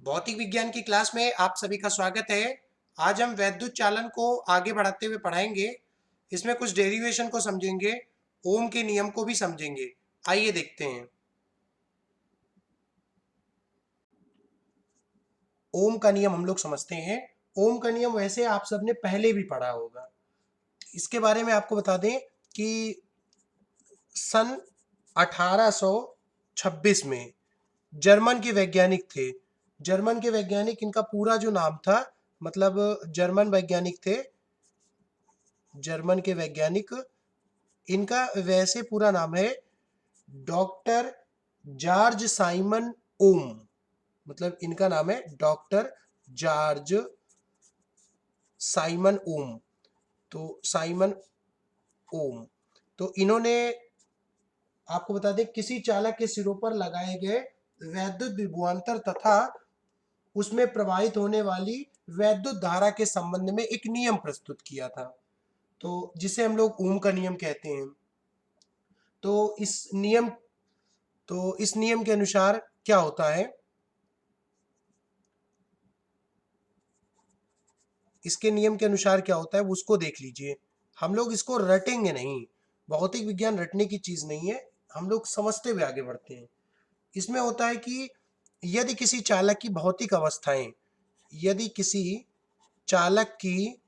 भौतिक विज्ञान की क्लास में आप सभी का स्वागत है। आज हम वैद्युत चालन को आगे बढ़ाते हुए पढ़ाएंगे। इसमें कुछ डेरिवेशन को समझेंगे, ओम के नियम को भी समझेंगे। आइए देखते हैं। ओम का नियम हम लोग समझते हैं। ओम का नियम वैसे आप सबने पहले भी पढ़ा होगा। इसके बारे में आपको बता दें कि सन 1826 में जर्मन के वैज्ञानिक थे। जर्मन के वैज्ञानिक, इनका पूरा जो नाम था, मतलब जर्मन वैज्ञानिक थे, जर्मन के वैज्ञानिक, इनका वैसे पूरा नाम है डॉक्टर जॉर्ज साइमन ओम। मतलब इनका नाम है डॉक्टर जॉर्ज साइमन ओम। तो साइमन ओम, तो इन्होंने, आपको बता दें, किसी चालक के सिरों पर लगाए गए वैद्युत विभवांतर तथा उसमें प्रवाहित होने वाली वैद्युत धारा के संबंध में एक नियम प्रस्तुत किया था, तो जिसे हम लोग ओम का नियम कहते हैं। तो इस नियम के अनुसार क्या होता है, इसके नियम के अनुसार क्या होता है उसको देख लीजिए। हम लोग इसको रटेंगे नहीं, भौतिक विज्ञान रटने की चीज नहीं है, हम लोग समझते हुए आगे बढ़ते हैं। इसमें होता है कि यदि किसी चालक की भौतिक अवस्थाएं, यदि किसी चालक की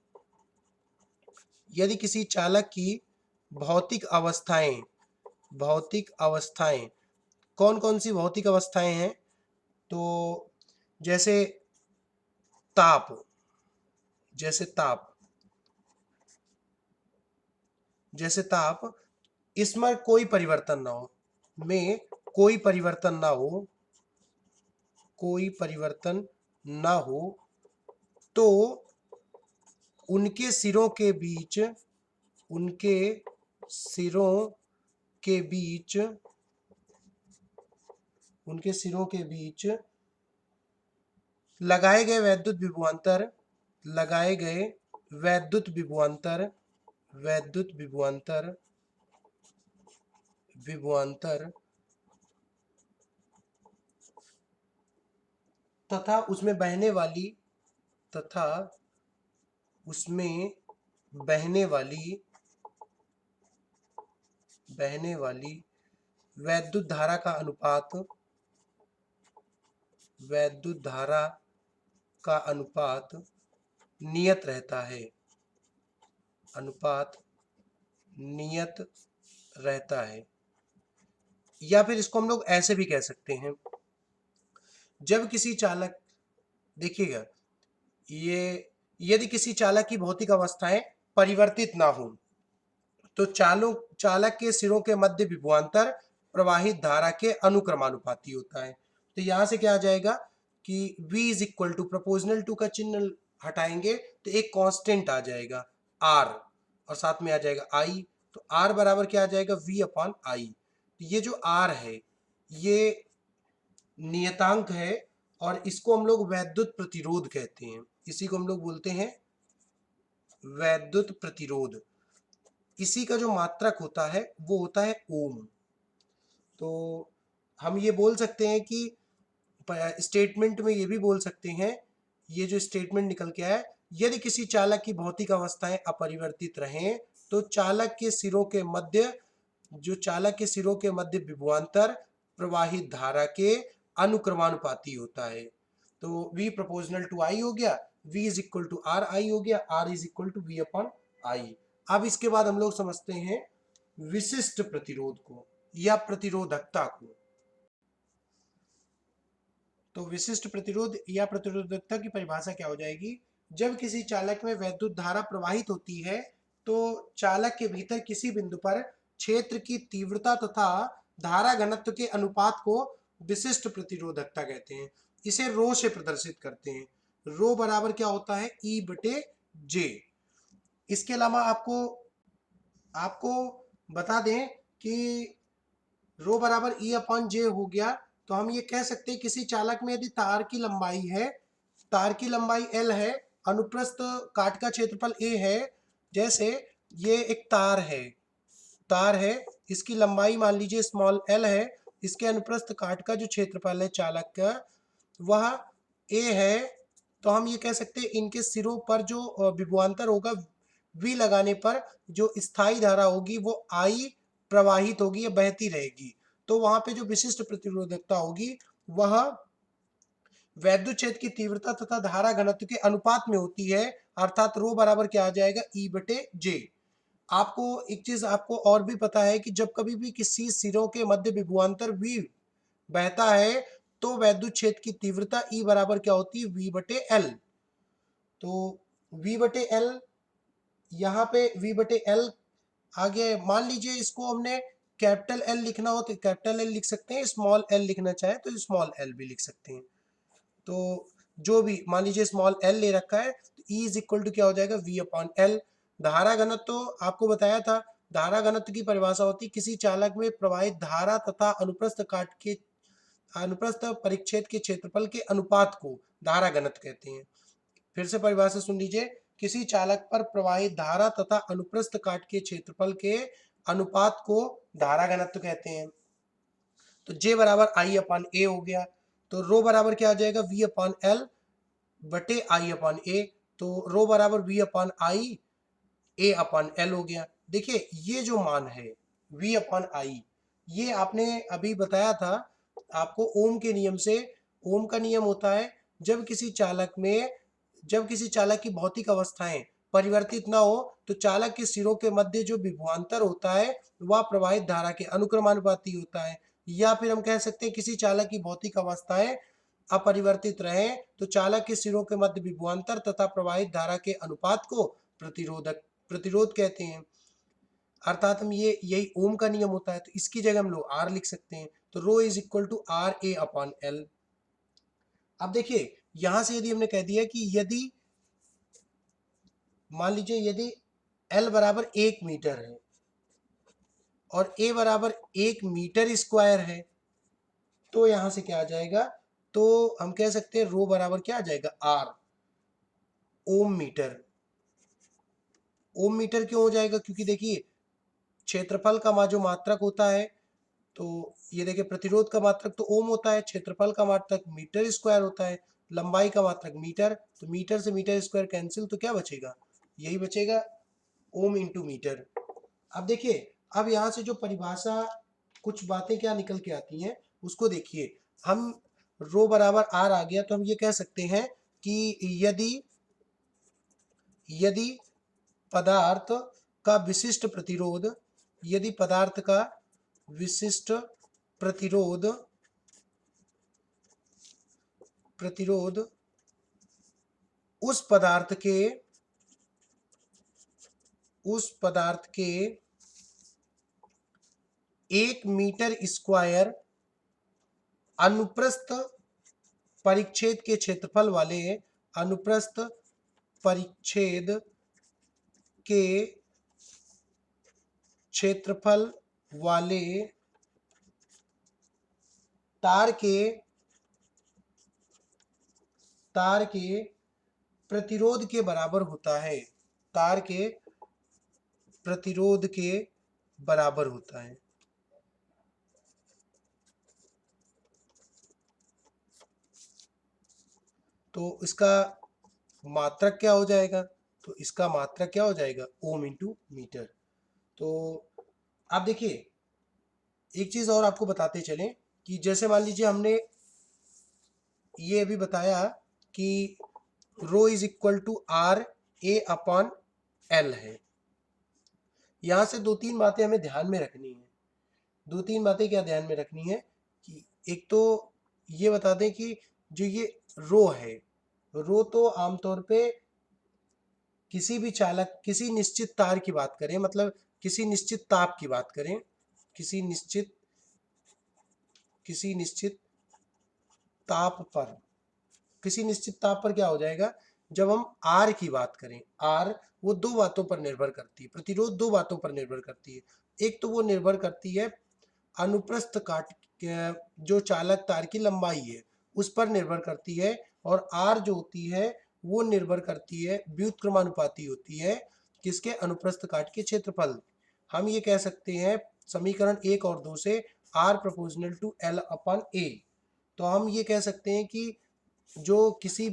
यदि किसी चालक की भौतिक अवस्थाएं कौन कौन सी भौतिक अवस्थाएं हैं, तो जैसे ताप, जैसे ताप जैसे ताप, इसमें कोई परिवर्तन ना हो, में कोई परिवर्तन ना हो, कोई परिवर्तन ना हो, तो उनके सिरों के बीच, उनके सिरों के बीच उनके सिरों के बीच लगाए गए वैद्युत विभवांतर, लगाए गए वैद्युत विभवांतर वैद्युत विभवांतर विभवांतर तथा उसमें बहने वाली तथा उसमें बहने वाली बहने वाली वैद्युत धारा का अनुपात, वैद्युत धारा का अनुपात नियत रहता है, अनुपात नियत रहता है। या फिर इसको हम लोग ऐसे भी कह सकते हैं, जब किसी चालक, देखिएगा, ये यदि किसी चालक की भौतिक अवस्थाएं परिवर्तित ना हो, तो चालक के सिरों के मध्य विभवांतर प्रवाहित धारा के अनुक्रमानुपाती होता है। तो यहां से क्या आ जाएगा कि V is equal to, proportional to का चिन्ह हटाएंगे तो एक कांस्टेंट आ जाएगा R, और साथ में आ जाएगा I। तो R बराबर क्या आ जाएगा, V अपॉन I। ये जो R है ये नियतांक है, और इसको हम लोग वैद्युत प्रतिरोध कहते हैं। इसी को हम लोग बोलते हैं वैद्युत प्रतिरोध। इसी का जो मात्रक होता है वो होता है ओम। तो हम ये बोल सकते हैं कि स्टेटमेंट में ये भी बोल सकते हैं, ये जो स्टेटमेंट निकल के आया, यदि किसी चालक की भौतिक अवस्थाएं अपरिवर्तित रहें तो चालक के सिरों के मध्य विभवांतर प्रवाहित धारा के अनुक्रमानुपाती होता है। तो V प्रोपोर्शनल टू I हो गया, V is equal to R I हो गया, R is equal to V upon I. अब इसके बाद हम लोग समझते हैं विशिष्ट प्रतिरोध को या प्रतिरोधकता को। तो विशिष्ट प्रतिरोध या प्रतिरोधकता की परिभाषा क्या हो जाएगी, जब किसी चालक में वैद्युत धारा प्रवाहित होती है तो चालक के भीतर किसी बिंदु पर क्षेत्र की तीव्रता तथा धारा घनत्व के अनुपात को विशिष्ट प्रतिरोधकता कहते हैं। इसे रो से प्रदर्शित करते हैं। रो बराबर क्या होता है, E बटे जे। इसके अलावा आपको आपको बता दें कि रो बराबर E अपॉन जे हो गया, तो हम ये कह सकते हैं किसी चालक में यदि तार की लंबाई है, तार की लंबाई L है, अनुप्रस्थ काट का क्षेत्रफल A है, जैसे ये एक तार है, इसकी लंबाई मान लीजिए स्मॉल l है, इसके अनुप्रस्थ काट का जो क्षेत्रफल है चालक का, वह ए है, तो हम ये कह सकते हैं इनके सिरों पर जो विभवांतर होगा V लगाने पर जो स्थायी धारा होगी वो I प्रवाहित होगी या बहती रहेगी। तो वहां पे जो विशिष्ट प्रतिरोधकता होगी वह वैद्युत क्षेत्र की तीव्रता तथा धारा घनत्व के अनुपात में होती है, अर्थात रो बराबर क्या आ जाएगा, E बटे जे। आपको एक चीज आपको और भी पता है कि जब कभी भी किसी सिरों के मध्य विभवांतर V बहता है तो वैद्युत क्षेत्र की तीव्रता E बराबर क्या होती है, V बटे एल। तो V बटे एल, यहाँ पे V बटे एल आगे मान लीजिए इसको हमने कैपिटल एल लिखना हो तो कैपिटल एल लिख सकते हैं, स्मॉल एल लिखना चाहे तो स्मॉल एल भी लिख सकते हैं। तो जो भी मान लीजिए स्मॉल एल ले रखा है तो E इज इक्वल टू क्या हो जाएगा, V अपॉन एल। धारा घनत्व तो आपको बताया था, धारा घनत्व की परिभाषा होती किसी चालक में प्रवाहित धारा तथा अनुप्रस्थ परिच्छेद के क्षेत्रफल के अनुपात को धारा घनत्व कहते हैं। फिर से परिभाषा सुन लीजिए, किसी चालक पर प्रवाहित धारा तथा अनुप्रस्थ काट के क्षेत्रफल के अनुपात को धारा घनत्व कहते हैं। तो J बराबर I अपॉन ए हो गया, तो रो बराबर क्या आ जाएगा, V अपॉन एल बटे I अपॉन ए। तो रो बराबर V अपॉन आई ए अपॉन एल हो गया। देखिए ये जो मान है V अपॉन आई, ये आपने अभी बताया था आपको ओम के नियम से। ओम का नियम होता है जब किसी चालक की भौतिक अवस्थाएं परिवर्तित ना हो तो चालक के सिरों के मध्य जो विभवांतर होता है वह प्रवाहित धारा के अनुक्रमानुपाती होता है। या फिर हम कह सकते हैं किसी चालक की भौतिक अवस्थाएं अपरिवर्तित रहे तो चालक के सिरों के मध्य विभवांतर तथा प्रवाहित धारा के अनुपात को प्रतिरोध कहते हैं। अर्थात हम ये यही ओम का नियम होता है, तो इसकी जगह हम लोग आर लिख सकते हैं। तो rho is equal to R A upon L. अब देखिए यहां से यदि हमने कह दिया कि यदि मान लीजिए यदि एल बराबर 1 मीटर है और ए बराबर 1 मीटर स्क्वायर है, तो यहां से क्या आ जाएगा, तो हम कह सकते हैं रो बराबर क्या आ जाएगा, R ohm meter. Ohm meter क्यों हो जाएगा, क्योंकि देखिए क्षेत्रफल का जो मात्रक होता है, तो ये देखिए प्रतिरोध का मात्रक तो ओम होता है, क्षेत्रफल का मात्रक मीटर स्क्वायर होता है, लंबाई का मात्रक मीटर, तो मीटर से मीटर स्क्वायर कैंसिल, तो क्या बचेगा, यही बचेगा, ओम इंटू मीटर। अब देखिए अब यहाँ से जो परिभाषा कुछ बातें क्या निकल के आती हैं उसको देखिए। हम रो बराबर आर आ गया तो हम ये कह सकते हैं कि यदि पदार्थ का विशिष्ट प्रतिरोध, यदि पदार्थ का विशिष्ट प्रतिरोध प्रतिरोध उस पदार्थ के 1 मीटर स्क्वायर अनुप्रस्थ परिच्छेद के क्षेत्रफल वाले अनुप्रस्थ परिच्छेद के क्षेत्रफल वाले तार के प्रतिरोध के बराबर होता है, तार के प्रतिरोध के बराबर होता है। तो इसका मात्रक क्या हो जाएगा, तो इसका मात्रक क्या हो जाएगा, ओम इंटू मीटर। तो आप देखिए एक चीज और आपको बताते चलें कि जैसे मान लीजिए हमने ये अभी बताया कि rho is equal to R A upon L है। यहां से दो तीन बातें हमें ध्यान में रखनी है। दो तीन बातें क्या ध्यान में रखनी है कि एक तो ये बता दें कि जो ये रो है, रो तो आमतौर पे किसी भी चालक किसी निश्चित तार की बात करें, मतलब किसी निश्चित ताप की बात करें, किसी निश्चित ताप पर, किसी निश्चित ताप पर क्या हो जाएगा, जब हम आर की बात करें, आर वो दो बातों पर निर्भर करती है, प्रतिरोध दो बातों पर निर्भर करती है। एक तो वो निर्भर करती है अनुप्रस्थ काट जो चालक तार की लंबाई है उस पर निर्भर करती है, और आर जो होती है वो निर्भर करती है, व्युत्क्रमानुपाती होती है किसके, अनुप्रस्थ काट के क्षेत्रफल। हम ये कह सकते हैं समीकरण 1 और 2 से, R proportional to L upon A. तो हम ये कह सकते हैं कि जो किसी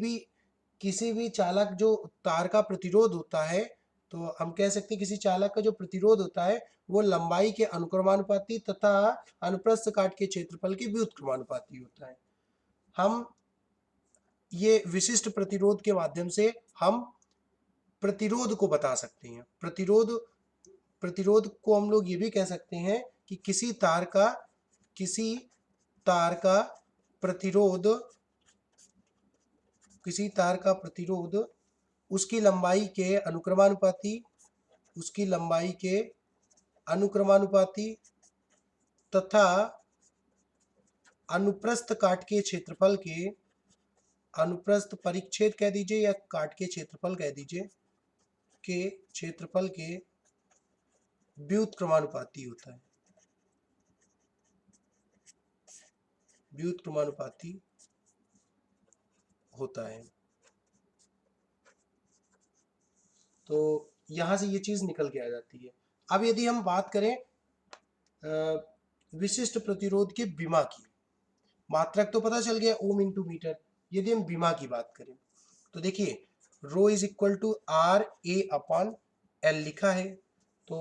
भी चालक जो तार का प्रतिरोध होता है, तो हम कह सकते हैं किसी चालक का जो प्रतिरोध होता है वो लंबाई के अनुक्रमानुपाती तथा अनुप्रस्थ काट के क्षेत्रफल के व्युत्क्रमानुपाती होता है। हम ये विशिष्ट प्रतिरोध के माध्यम से हम प्रतिरोध को बता सकते हैं। प्रतिरोध को हम लोग ये भी कह सकते हैं कि किसी तार का प्रतिरोध उसकी लंबाई के अनुक्रमानुपाती तथा अनुप्रस्थ काट के क्षेत्रफल के अनुप्रस्थ परिच्छेद कह दीजिए या काट के क्षेत्रफल कह दीजिए के क्षेत्रफल के व्युत्क्रमानुपाती होता है। व्युत्क्रमानुपाती होता है। तो यहां से ये चीज निकल के आ जाती है। अब यदि हम बात करें विशिष्ट प्रतिरोध के विमा की, मात्रक तो पता चल गया ओम इंटू मीटर। यदि हम विमा की बात करें तो देखिए rho is equal to R A upon L लिखा है। तो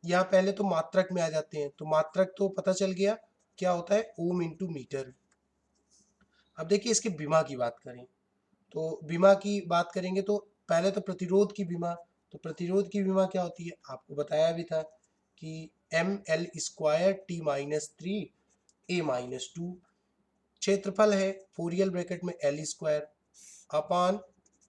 यहाँ पहले तो मात्रक में आ जाते हैं, तो मात्रक तो पता चल गया क्या होता है, ओम इंटू मीटर। अब देखिए इसके विमा की बात करें, तो विमा की बात करेंगे तो पहले तो प्रतिरोध की विमा, तो प्रतिरोध की विमा क्या होती है, आपको बताया भी था कि M L square T minus three A minus two, क्षेत्रफल है फोरियल ब्रैकेट में एल स्क्वायर अपान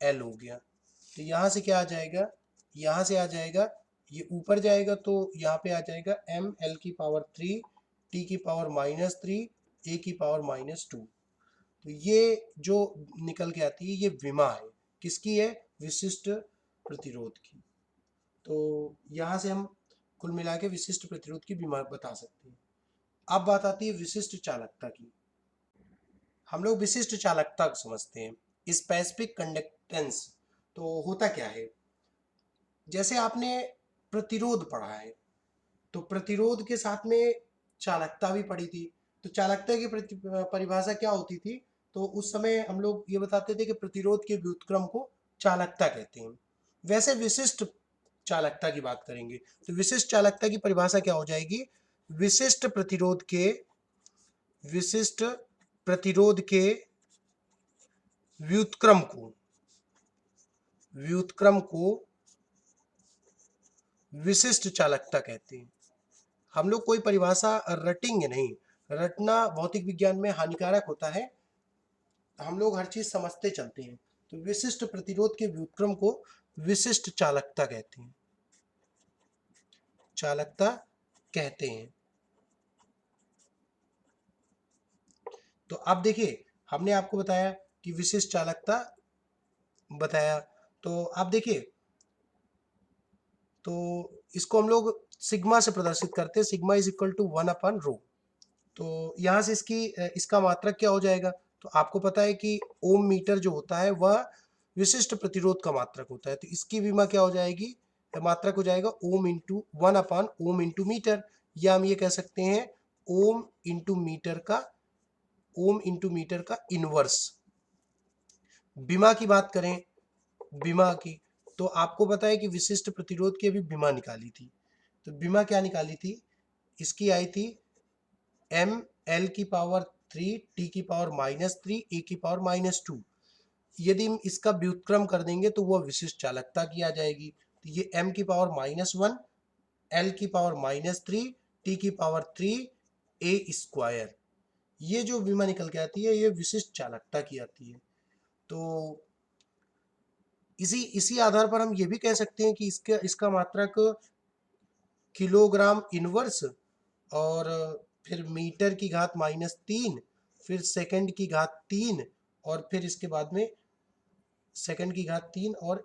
एल हो गया। तो यहाँ से क्या आ जाएगा, यहाँ से आ जाएगा, ये ऊपर जाएगा तो यहाँ पे आ जाएगा एम एल की पावर थ्री टी की पावर माइनस थ्री ए की पावर माइनस टू। तो ये जो निकल के आती है ये विमा है, किसकी है, विशिष्ट प्रतिरोध की। तो यहाँ से हम कुल मिला के विशिष्ट प्रतिरोध की विमा बता सकते हैं। अब बात आती है विशिष्ट चालकता की। हम लोग विशिष्ट चालकता को समझते हैं, स्पेसिफिक कंडक्टेंस। तो होता क्या है, जैसे आपने प्रतिरोध पढ़ा है तो प्रतिरोध के साथ में चालकता भी पढ़ी थी। तो चालकता की परिभाषा क्या होती थी, तो उस समय हम लोग ये बताते थे कि प्रतिरोध के व्युत्क्रम को चालकता कहते हैं। वैसे विशिष्ट चालकता की बात करेंगे तो विशिष्ट चालकता की परिभाषा क्या हो जाएगी, विशिष्ट प्रतिरोध के व्युत्क्रम को विशिष्ट चालकता कहते हैं। हम लोग कोई परिभाषा रटेंगे नहीं, रटना भौतिक विज्ञान में हानिकारक होता है, हम लोग हर चीज समझते चलते हैं। तो विशिष्ट प्रतिरोध के व्युत्क्रम को विशिष्ट चालकता कहते हैं, चालकता कहते हैं। तो अब देखिए हमने आपको बताया कि विशिष्ट चालकता बताया, तो आप देखिए तो इसको हम लोग सिग्मा से प्रदर्शित करते हैं, सिग्मा इज इक्वल टू 1 रो। तो यहाँ से इसका मात्रक क्या हो जाएगा, तो आपको पता है कि ओम मीटर जो होता है वह विशिष्ट प्रतिरोध का मात्रक होता है, तो इसकी विमा क्या हो जाएगी, मात्रक हो जाएगा ओम इंटू 1/ओम इंटू मीटर, या हम ये कह सकते हैं ओम इंटू मीटर का इनवर्स। विमा की बात करें, विमा की, तो आपको पता है कि विशिष्ट प्रतिरोध की अभी विमा निकाली थी, तो विमा क्या निकाली थी, इसकी आई थी एम एल की पावर थ्री टी की पावर माइनस थ्री ए की पावर माइनस टू। यदि हम इसका व्युत्क्रम कर देंगे तो वह विशिष्ट चालकता की आ जाएगी। तो ये एम की पावर माइनस वन, एल की पावर माइनस थ्री, टी की पावर थ्री, ए स्क्वायर, ये जो विमा निकल के आती है ये विशिष्ट चालकता की आती है। तो इसी आधार पर हम ये भी कह सकते हैं कि इसका मात्रक किलोग्राम इनवर्स, और फिर मीटर की घात -3, फिर सेकंड की घात 3, और फिर इसके बाद में सेकंड की घात 3 और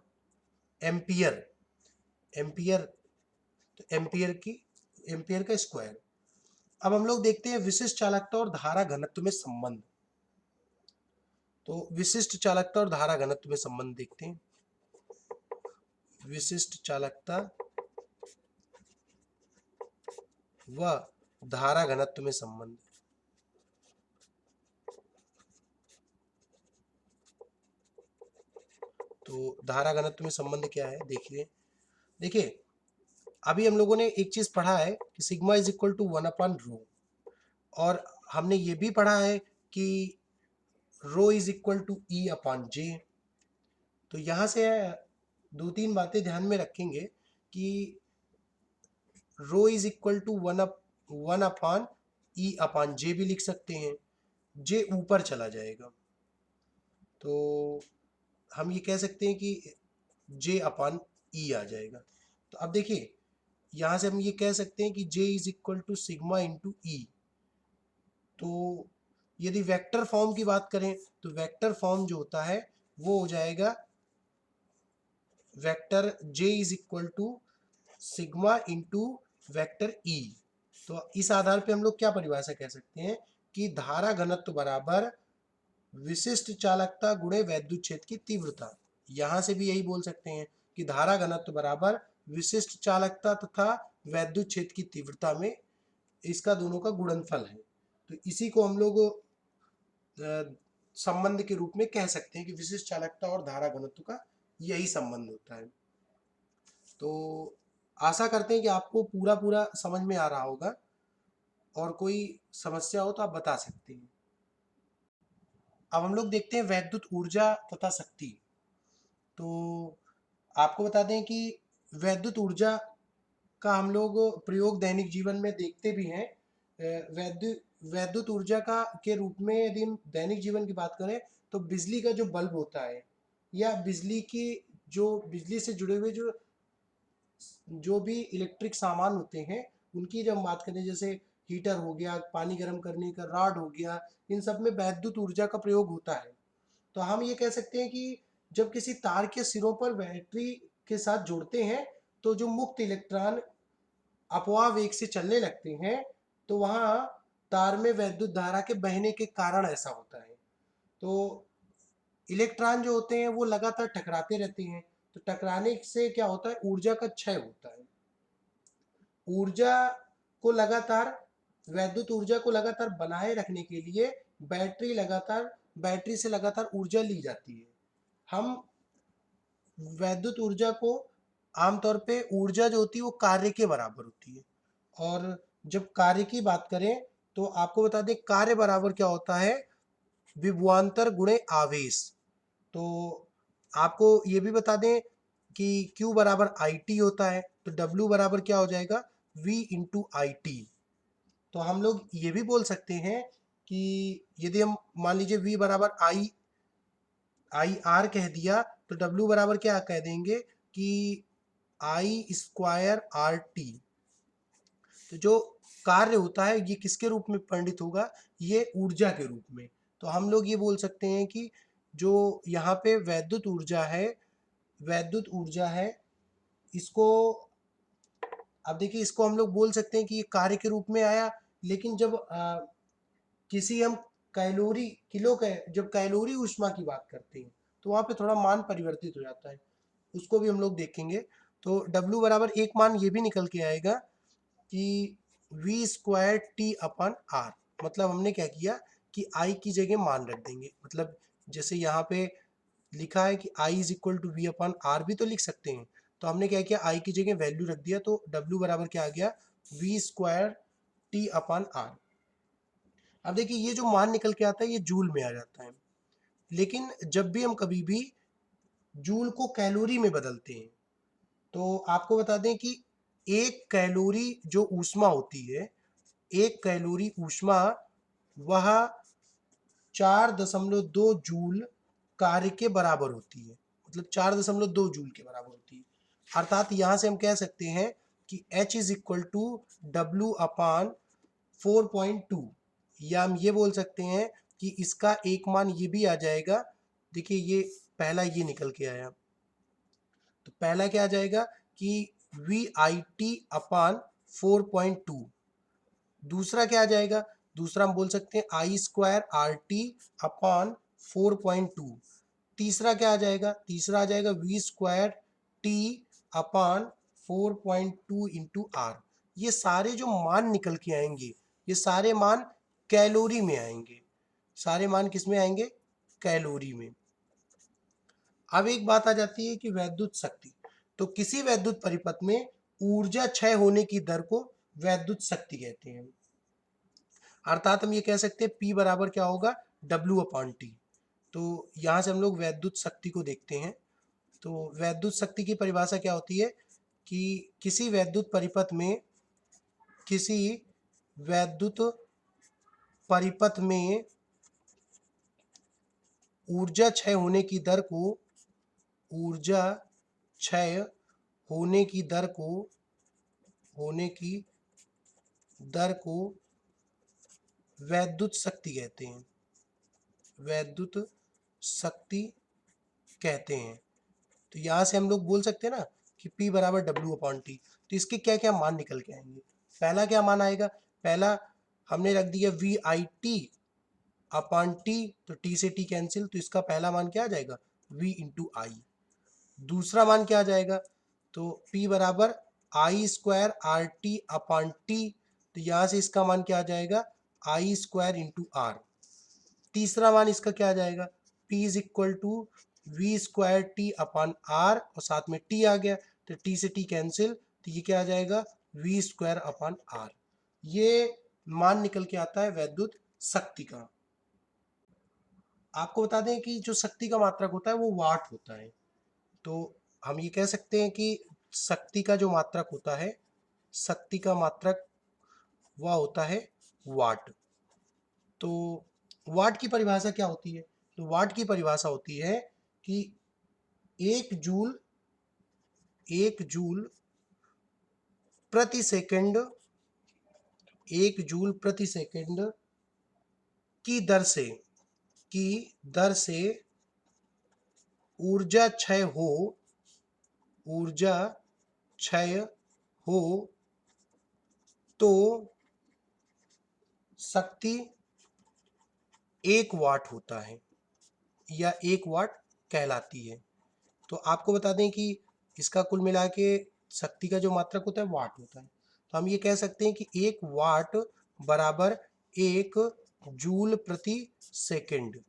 एम्पियर, एम्पियर तो एम्पियर का स्क्वायर। अब हम लोग देखते हैं विशिष्ट चालकता और धारा घनत्व में संबंध। तो विशिष्ट चालकता और धारा घनत्व में संबंध देखते हैं। विशिष्ट चालकता व धारा घनत्व में संबंध। तो धारा घनत्व में संबंध क्या है देखिए। देखिए अभी हम लोगों ने एक चीज पढ़ा है कि सिग्मा इज इक्वल टू 1/रो, और हमने ये भी पढ़ा है कि rho is equal to E/J। तो यहाँ से दो तीन बातें ध्यान में रखेंगे कि rho is equal to 1/E/J भी लिख सकते हैं, जे ऊपर चला जाएगा तो हम ये कह सकते हैं कि J/E आ जाएगा। तो अब देखिए यहाँ से हम ये कह सकते हैं कि J is equal to sigma into E. तो यदि वेक्टर फॉर्म की बात करें तो वेक्टर फॉर्म जो होता है वो हो जाएगा vector J is equal to sigma into vector E। तो इस आधार पे हम लोग क्या परिभाषा कह सकते हैं कि धारा घनत्व बराबर विशिष्ट चालकता गुणे वैद्युत क्षेत्र की तीव्रता। यहां से भी यही बोल सकते हैं कि धारा घनत्व बराबर विशिष्ट चालकता तथा वैद्युत क्षेत्र की तीव्रता में इसका दोनों का गुणनफल है। तो इसी को हम लोग संबंध के रूप में कह सकते हैं कि विशिष्ट चालकता और धारा घनत्व का यही संबंध होता है। तो आशा करते हैं कि आपको पूरा पूरा समझ में आ रहा होगा, और कोई समस्या हो तो आप बता सकते हैं। अब हम लोग देखते हैं वैद्युत ऊर्जा तथा शक्ति। तो आपको बता दें कि वैद्युत ऊर्जा का हम लोग प्रयोग दैनिक जीवन में देखते भी हैं। वैद्युत ऊर्जा का के रूप में यदि हम दैनिक जीवन की बात करें तो बिजली का जो बल्ब होता है, या बिजली की जो बिजली से जुड़े हुए जो भी इलेक्ट्रिक सामान होते हैं उनकी जब हम बात करें, जैसे हीटर हो गया, पानी गर्म करने का रॉड हो गया, इन सब में वैद्युत ऊर्जा का प्रयोग होता है। तो हम ये कह सकते हैं कि जब किसी तार के सिरों पर बैटरी के साथ जोड़ते हैं तो जो मुक्त इलेक्ट्रॉन अपवाह वेग से चलने लगते हैं, तो वहाँ तार में वैद्युत धारा के बहने के कारण ऐसा होता है। तो इलेक्ट्रॉन जो होते हैं वो लगातार टकराते रहते हैं, तो टकराने से क्या होता है, ऊर्जा का क्षय होता है। ऊर्जा को लगातार वैद्युत ऊर्जा को लगातार बनाए रखने के लिए बैटरी से लगातार ऊर्जा ली जाती है। हम वैद्युत ऊर्जा को आमतौर पे ऊर्जा जो होती है वो कार्य के बराबर होती है, और जब कार्य की बात करें तो आपको बता दें कार्य बराबर क्या होता है, विभवांतर गुणे आवेश। तो आपको ये भी बता दें कि Q बराबर IT होता है, तो W बराबर क्या हो जाएगा, V इंटू IT। तो हम लोग ये भी बोल सकते हैं कि यदि हम मान लीजिए V बराबर आई आर कह दिया तो W बराबर क्या कह देंगे कि I²RT। तो जो कार्य होता है ये किसके रूप में परिणित होगा, ये ऊर्जा के रूप में। तो हम लोग ये बोल सकते हैं कि जो यहाँ पे वैद्युत ऊर्जा है इसको, अब देखिए इसको हम लोग बोल सकते हैं कि ये कार्य के रूप में आया, लेकिन जब किसी हम जब कैलोरी ऊष्मा की बात करते हैं तो वहाँ पे थोड़ा मान परिवर्तित हो जाता है, उसको भी हम लोग देखेंगे। तो W बराबर एक मान ये भी निकल के आएगा कि V²T/R। मतलब हमने क्या किया कि I की जगह मान रख देंगे, मतलब जैसे यहाँ पे लिखा है कि I is equal to V/R भी तो लिख सकते हैं, तो हमने क्या किया I की जगह वैल्यू रख दिया, तो W बराबर क्या आ गया, V²T/R। अब देखिए ये जो मान निकल के आता है ये जूल में आ जाता है, लेकिन जब भी हम कभी भी जूल को कैलोरी में बदलते हैं तो आपको बता दें कि एक कैलोरी जो ऊष्मा होती है, एक कैलोरी ऊष्मा वह 4.2 जूल कार्य के बराबर होती है, मतलब 4.2 जूल के बराबर होती है। अर्थात यहाँ से हम कह सकते हैं कि H is equal to W/4.2, या हम ये बोल सकते हैं कि इसका एक मान ये भी आ जाएगा। देखिए ये पहला ये निकल के आया, तो पहला क्या आ जाएगा कि VIT/4.2। दूसरा क्या आ जाएगा, दूसरा हम बोल सकते हैं I²RT/4.2। तीसरा क्या आ जाएगा, तीसरा आ जाएगा V²T/4.2 इंटू R। ये सारे जो मान निकल के आएंगे ये सारे मान कैलोरी में आएंगे, सारे मान किस में आएंगे, कैलोरी में। अब एक बात आ जाती है कि वैद्युत शक्ति, तो किसी वैद्युत परिपथ में ऊर्जा क्षय होने की दर को वैद्युत शक्ति कहते हैं। अर्थात हम ये कह सकते हैं P बराबर क्या होगा, W/T। तो यहाँ से हम लोग वैद्युत शक्ति को देखते हैं। तो वैद्युत शक्ति की परिभाषा क्या होती है कि किसी वैद्युत परिपथ में ऊर्जा क्षय होने की दर को वैद्युत शक्ति कहते हैं। वैद्युत शक्ति कहते हैं। तो यहाँ से हम लोग बोल सकते हैं ना कि P बराबर W/T। तो इसके क्या क्या मान निकल के आएंगे। पहला क्या मान आएगा, पहला हमने रख दिया VIT/T, तो T से T कैंसिल, तो इसका पहला मान क्या आ जाएगा, V/I। दूसरा मान क्या आ जाएगा, तो P बराबर I² तो यहाँ से इसका मान क्या आ जाएगा, I² तीसरा मान इसका क्या आ जाएगा, P = V²T/R, और साथ में T आ गया तो T से T कैंसिल, तो ये क्या आ जाएगा, V²/R। ये मान निकल के आता है वैद्युत शक्ति का। आपको बता दें कि जो शक्ति का मात्रक होता है वो वाट होता है। तो हम ये कह सकते हैं कि शक्ति का जो मात्रक होता है, शक्ति का मात्रक वह होता है वाट। तो वाट की परिभाषा क्या होती है, तो वाट की परिभाषा होती है कि एक जूल प्रति सेकंड की दर से ऊर्जा क्षय हो तो शक्ति 1 वाट होता है या 1 वाट कहलाती है। तो आपको बता दें कि इसका कुल मिला के शक्ति का जो मात्रक होता है वाट होता है। तो हम ये कह सकते हैं कि 1 वाट बराबर 1 जूल प्रति सेकंड।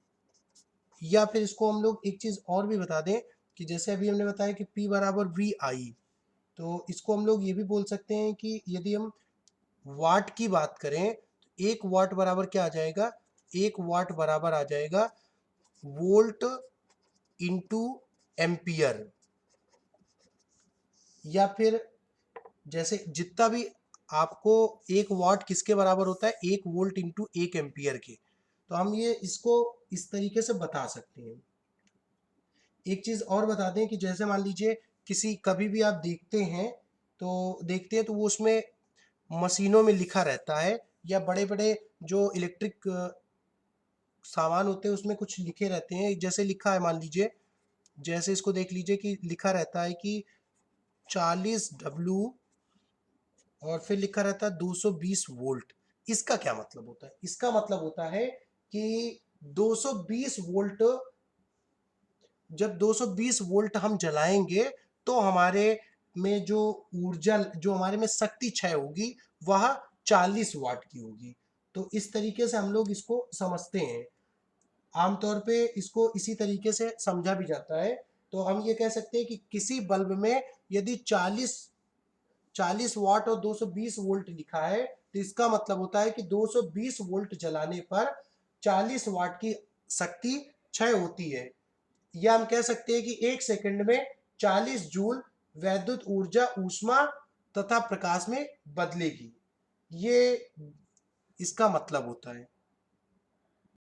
या फिर इसको हम लोग एक चीज और भी बता दें कि जैसे अभी हमने बताया कि P बराबर VI, तो इसको हम लोग ये भी बोल सकते हैं कि यदि हम वाट की बात करें तो 1 वाट बराबर क्या आ जाएगा, 1 वाट बराबर आ जाएगा वोल्ट इंटू एम्पियर। या फिर जैसे जितना भी आपको 1 वाट किसके बराबर होता है, 1 वोल्ट इंटू 1 एम्पियर के। तो हम ये इसको इस तरीके से बता सकते हैं। एक चीज और बता दें कि जैसे मान लीजिए कभी भी आप देखते हैं तो वो उसमें मशीनों में लिखा रहता है, या बड़े बड़े जो इलेक्ट्रिक सामान होते हैं उसमें कुछ लिखे रहते हैं। जैसे लिखा है, मान लीजिए जैसे इसको देख लीजिए कि लिखा रहता है कि 40W और फिर लिखा रहता है 220 वोल्ट। इसका क्या मतलब होता है, इसका मतलब होता है कि 220 वोल्ट, जब 220 वोल्ट हम जलाएंगे तो हमारे में जो ऊर्जा, जो हमारे में शक्ति क्षय होगी वह 40 वाट की होगी। तो इस तरीके से हम लोग इसको समझते हैं। आमतौर पे इसको इसी तरीके से समझा भी जाता है। तो हम ये कह सकते हैं कि किसी बल्ब में यदि 40 वाट और 220 वोल्ट लिखा है तो इसका मतलब होता है कि 220 वोल्ट जलाने पर 40 वाट की शक्ति क्षय होती है। या हम कह सकते हैं कि 1 सेकंड में 40 जूल वैद्युत ऊर्जा ऊष्मा तथा प्रकाश में बदलेगी। ये इसका मतलब होता है।